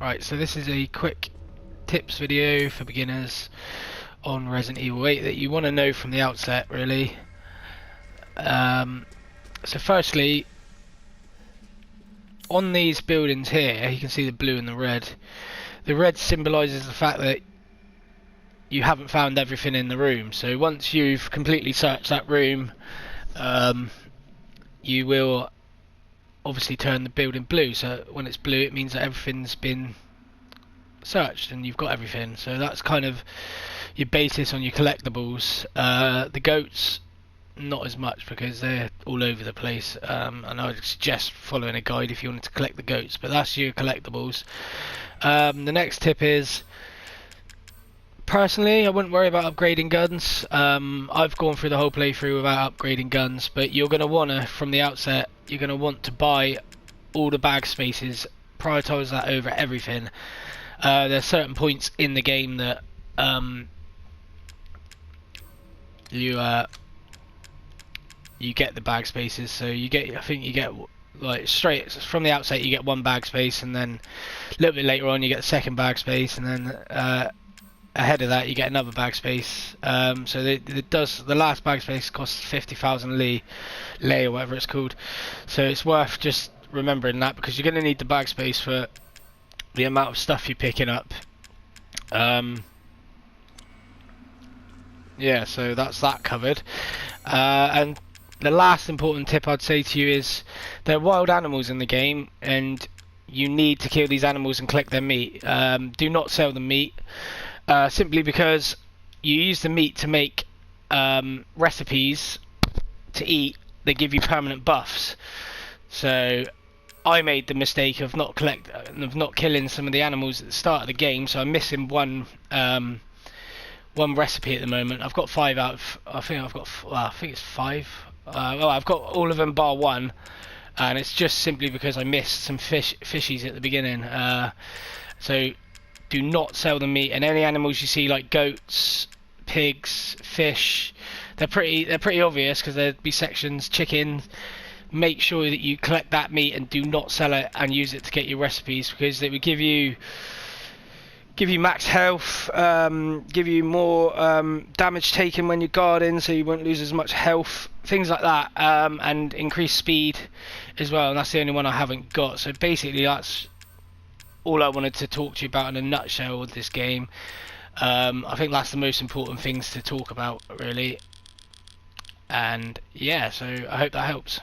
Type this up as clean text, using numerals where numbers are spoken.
Right, so this is a quick tips video for beginners on Resident Evil 8 that you want to know from the outset, really. So firstly, on these buildings here, you can see the blue and the red. The red symbolises the fact that you haven't found everything in the room. So once you've completely searched that room, you will obviously turn the building blue. So when it's blue, it means that everything's been searched and you've got everything. So that's kind of your basis on your collectibles. The goats, not as much because they're all over the place, and I would suggest following a guide if you wanted to collect the goats, but that's your collectibles. The next tip is, personally, I wouldn't worry about upgrading guns. I've gone through the whole playthrough without upgrading guns, but you're going to want to, from the outset, you're going to want to buy all the bag spaces, prioritise that over everything. There's certain points in the game that you get the bag spaces, so you get, I think you get like straight from the outset you get one bag space, and then a little bit later on you get the second bag space, and then ahead of that you get another bag space. So the last bag space costs 50,000 lei or whatever it's called, so it's worth just remembering that because you're going to need the bag space for the amount of stuff you're picking up. Yeah, so that's that covered. And the last important tip I'd say to you is there are wild animals in the game and you need to kill these animals and collect their meat. Do not sell the meat, simply because you use the meat to make recipes to eat. They give you permanent buffs. So I made the mistake of not killing some of the animals at the start of the game, so I'm missing one recipe at the moment. I've got 5 out of, I think it's 5. Well, I've got all of them bar 1, and it's just simply because I missed some fishies at the beginning. So do not sell the meat, and any animals you see like goats, pigs, fish, they're pretty obvious because there'd be sections. Chickens, make sure that you collect that meat and do not sell it and use it to get your recipes, because it would give you max health, give you more damage taken when you're guarding, so you won't lose as much health, things like that, and increase speed as well, and that's the only one I haven't got. So basically that's all I wanted to talk to you about in a nutshell with this game. I think that's the most important things to talk about, really. And yeah, so I hope that helps.